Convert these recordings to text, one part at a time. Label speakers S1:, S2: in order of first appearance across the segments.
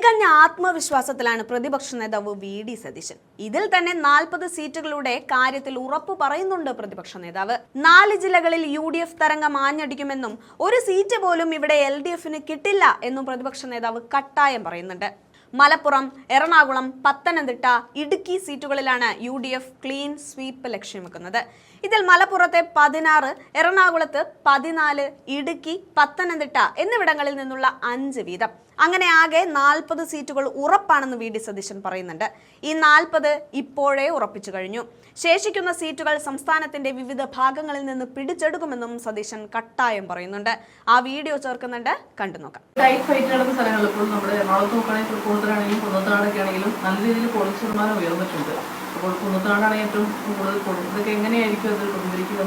S1: തികഞ്ഞ ആത്മവിശ്വാസത്തിലാണ് പ്രതിപക്ഷ നേതാവ് വി.ഡി. സതീശൻ. ഇതിൽ തന്നെ 40 സീറ്റുകളുടെ കാര്യത്തിൽ ഉറപ്പു പറയുന്നുണ്ട് പ്രതിപക്ഷ നേതാവ്. 4 ജില്ലകളിൽ UDF തരംഗം ആഞ്ഞടിക്കുമെന്നും ഒരു സീറ്റ് പോലും ഇവിടെ LDFന് കിട്ടില്ല എന്നും പ്രതിപക്ഷ നേതാവ് കട്ടായം പറയുന്നുണ്ട്. മലപ്പുറം, എറണാകുളം, പത്തനംതിട്ട, ഇടുക്കി സീറ്റുകളിലാണ് UDF ക്ലീൻ സ്വീപ്പ് ലക്ഷ്യം വെക്കുന്നത്. ഇതിൽ മലപ്പുറത്തെ 16, എറണാകുളത്ത് 14, ഇടുക്കി, പത്തനംതിട്ട എന്നിവിടങ്ങളിൽ നിന്നുള്ള 5 വീതം. അങ്ങനെ ആകെ 40 സീറ്റുകൾ ഉറപ്പാണെന്ന് വി.ഡി. സതീശൻ പറയുന്നുണ്ട്. ഈ 40 ഇപ്പോഴേ ഉറപ്പിച്ചു കഴിഞ്ഞു. ശേഷിക്കുന്ന സീറ്റുകൾ സംസ്ഥാനത്തിന്റെ വിവിധ ഭാഗങ്ങളിൽ നിന്ന് പിടിച്ചെടുക്കുമെന്നും സതീശൻ കട്ടായം പറയുന്നുണ്ട്. ആ വീഡിയോ ചേർക്കുന്നുണ്ട്, കണ്ടു നോക്കാം.
S2: ടൈറ്റ് ഫൈറ്റ് നടന്ന സ്ഥലങ്ങളിൽ ഇപ്പോൾ നമ്മുടെ എറണാകുളത്ത് നോക്കുകയാണെങ്കിൽ കൂടുതലാണെങ്കിലും കുന്നത്താടൊക്കെ ആണെങ്കിലും നല്ല രീതിയിൽ പോളിംഗ് ശതമാനം ഉയർന്നിട്ടുണ്ട്. അപ്പോൾ കുന്നത്താടാണ് ഏറ്റവും കൂടുതൽ പോളിംഗ്. ഇതൊക്കെ എങ്ങനെയായിരിക്കും അത് പ്രതികരിക്കുക?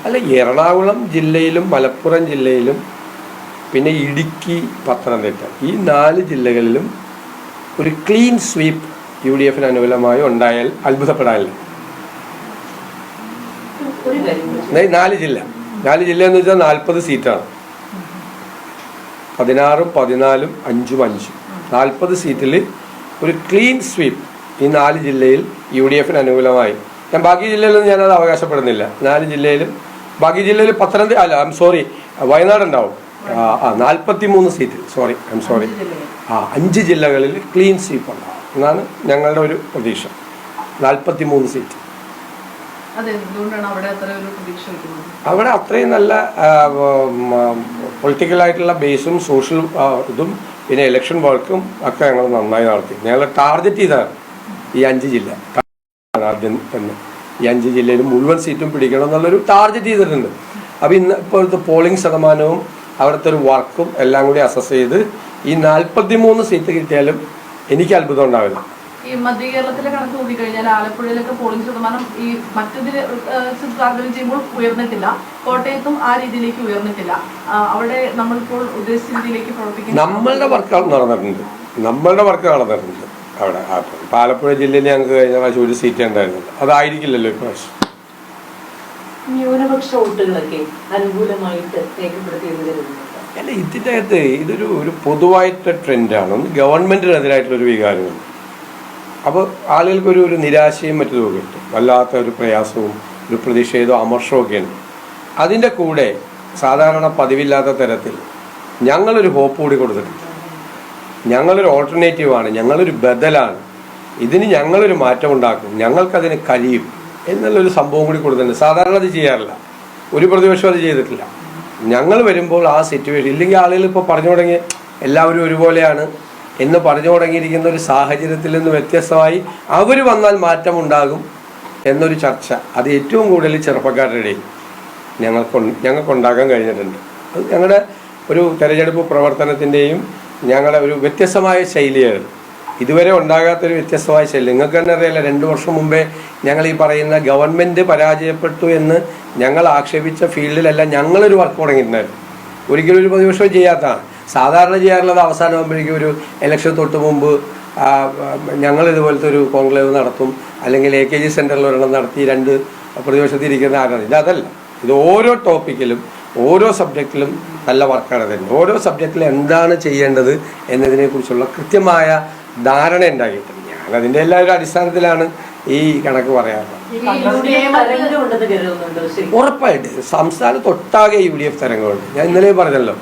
S3: അല്ല, എറണാകുളം ജില്ലയിലും മലപ്പുറം ജില്ലയിലും പിന്നെ ഇടുക്കി, പത്തനംതിട്ട ഈ 4 ജില്ലകളിലും ഒരു ക്ലീൻ സ്വീപ്പ് UDFന് അനുകൂലമായി ഉണ്ടായാൽ അത്ഭുതപ്പെടാനില്ല. 4 ജില്ല എന്ന് വെച്ചാൽ 40 സീറ്റാണ്. 16, 14, 5, 5 40 സീറ്റിൽ ഒരു ക്ലീൻ സ്വീപ്പ് ഈ 4 ജില്ലയിൽ UDFന് അനുകൂലമായി. ഞാൻ ബാക്കി ജില്ലയിലൊന്നും ഞാനത് അവകാശപ്പെടുന്നില്ല. 4 ജില്ലയിലും ബാക്കി ജില്ലയിൽ പത്തനംതിട്ട അല്ല, വയനാട് ഉണ്ടാവും. 43 സീറ്റ്, 5 ജില്ലകളിൽ ക്ലീൻ സ്വീപ്പ് ഉണ്ടാവും എന്നാണ് ഞങ്ങളുടെ ഒരു പ്രതീക്ഷ. 43 സീറ്റ്. അവിടെ അത്രയും നല്ല പൊളിറ്റിക്കലായിട്ടുള്ള ബേസും സോഷ്യൽ ഇതും പിന്നെ ഇലക്ഷൻ വർക്കും ഒക്കെ ഞങ്ങൾ നന്നായി നടത്തി. ഞങ്ങൾ ടാർഗറ്റ് ചെയ്താണ് ഈ 5 ജില്ല. ആദ്യം തന്നെ ഈ 5 ജില്ലയിൽ മുഴുവൻ സീറ്റും പിടിക്കണം എന്നുള്ളൊരു ടാർഗറ്റ് ചെയ്തിട്ടുണ്ട്. അപ്പോൾ ഇപ്പോഴത്തെ പോളിംഗ് ശതമാനവും അവിടുത്തെ ഒരു വർക്കും എല്ലാം കൂടി അസസ് ചെയ്ത് ഈ 43 സീറ്റ് കിട്ടിയാലും എനിക്ക് അത്ഭുതം ഉണ്ടാവില്ല.
S2: ഈ മധ്യ കേരളത്തിലെ കണക്ക് കൂടിക്കഴിഞ്ഞാൽ ആലപ്പുഴയിലൊക്കെ പോളിംഗ് ശതമാനം ഈ മറ്റതിൽ താരതമ്യം ചെയ്യുമ്പോൾ ഉയർന്നിട്ടില്ല. കോട്ടയത്തും ആ രീതിയിലേക്ക് ഉയർന്നിട്ടില്ല. അവിടെ നമ്മളിപ്പോൾ ഉദ്ദേശിച്ച രീതിയിലേക്ക് പ്രവർത്തിക്കുന്നത്
S3: നമ്മളുടെ വർക്ക് നടന്നിട്ടുണ്ട്. അവിടെ ആലപ്പുഴ ജില്ലയിൽ ഞങ്ങൾക്ക് കഴിഞ്ഞ പ്രാവശ്യം ഒരു സീറ്റ് ഉണ്ടായിരുന്നില്ല. അതായിരിക്കില്ലല്ലോ ഇപ്രാവശ്യം.
S2: ന്യൂനപക്ഷ വോട്ടുകളൊക്കെ അനുകൂലമായിട്ട്
S3: അല്ല, ഇതിൻ്റെ അകത്ത് ഇതൊരു പൊതുവായിട്ട് ട്രെൻഡാണ്. ഒന്ന് ഗവൺമെൻറ്റിനെതിരായിട്ടുള്ളൊരു വികാരമാണ്. അപ്പോൾ ആളുകൾക്കൊരു നിരാശയും മറ്റൊക്കെ കിട്ടും. വല്ലാത്ത ഒരു പ്രയാസവും ഒരു പ്രതിഷേധവും അമർഷവും ഒക്കെ ഉണ്ട്. അതിൻ്റെ കൂടെ സാധാരണ പതിവില്ലാത്ത തരത്തിൽ ഞങ്ങളൊരു ഹോപ്പ് കൂടി കൊടുത്തിട്ടുണ്ട്. ഞങ്ങളൊരു ഓൾട്ടർനേറ്റീവാണ്, ഞങ്ങളൊരു ബദലാണ്, ഇതിന് ഞങ്ങളൊരു മാറ്റം ഉണ്ടാക്കും, ഞങ്ങൾക്കതിന് കഴിയും എന്നുള്ളൊരു സംഭവം കൂടി കൊടുത്തിട്ടുണ്ട്. സാധാരണ അത് ചെയ്യാറില്ല, ഒരു പ്രതിപക്ഷം അത് ചെയ്തിട്ടില്ല. ഞങ്ങൾ വരുമ്പോൾ ആ സിറ്റുവേഷൻ ഇല്ലെങ്കിൽ ആളുകൾ ഇപ്പോൾ പറഞ്ഞു തുടങ്ങി എല്ലാവരും ഒരുപോലെയാണ് എന്ന് പറഞ്ഞു തുടങ്ങിയിരിക്കുന്ന ഒരു സാഹചര്യത്തിൽ നിന്ന് വ്യത്യസ്തമായി അവർ വന്നാൽ മാറ്റമുണ്ടാകും എന്നൊരു ചർച്ച അത് ഏറ്റവും കൂടുതൽ ചെറുപ്പക്കാരുടെ ഇടയിൽ ഞങ്ങൾക്കുണ്ടാക്കാൻ കഴിഞ്ഞിട്ടുണ്ട്. അത് ഞങ്ങളുടെ ഒരു തെരഞ്ഞെടുപ്പ് പ്രവർത്തനത്തിൻ്റെയും ഞങ്ങളുടെ ഒരു വ്യത്യസ്തമായ ശൈലിയാണ്. ഇതുവരെ ഉണ്ടാകാത്തൊരു വ്യത്യസ്തമായ ശൈലി. നിങ്ങൾക്ക് തന്നെ അറിയില്ല, 2 വർഷം മുമ്പേ ഞങ്ങൾ ഈ പറയുന്ന ഗവൺമെൻറ് പരാജയപ്പെട്ടു എന്ന് ഞങ്ങൾ ആക്ഷേപിച്ച ഫീൽഡിലെല്ലാം ഞങ്ങളൊരു വർക്ക് തുടങ്ങിയിട്ടുണ്ടായിരുന്നു. ഒരിക്കലും ഒരു പ്രതിപക്ഷം ചെയ്യാത്തതാണ്. സാധാരണ ചെയ്യാറുള്ളത് അവസാനമാകുമ്പോഴേക്കും ഒരു ഇലക്ഷൻ തൊട്ട് മുമ്പ് ഞങ്ങൾ ഇതുപോലത്തെ ഒരു കോൺക്ലേവ് നടത്തും, അല്ലെങ്കിൽ AKG സെൻറ്ററിൽ ഒരെണ്ണം നടത്തി 2 പ്രതിപക്ഷത്തിരിക്കുന്ന ആരാണ്. ഇതല്ല, ഇത് ഓരോ ടോപ്പിക്കിലും ഓരോ സബ്ജക്റ്റിലും നല്ല വർക്കാണ് തരുന്നത്. ഓരോ സബ്ജക്റ്റിലും എന്താണ് ചെയ്യേണ്ടത് എന്നതിനെക്കുറിച്ചുള്ള കൃത്യമായ ധാരണ ഉണ്ടാക്കിയിട്ടുണ്ട്. ഞാനതിൻ്റെ എല്ലാവരും അടിസ്ഥാനത്തിലാണ് ഈ കണക്ക് പറയാറുള്ളത്. ഉറപ്പായിട്ട് സംസ്ഥാനത്തൊട്ടാകെ UDF തരംഗമുണ്ട്. ഞാൻ ഇന്നലെ പറഞ്ഞല്ലോ,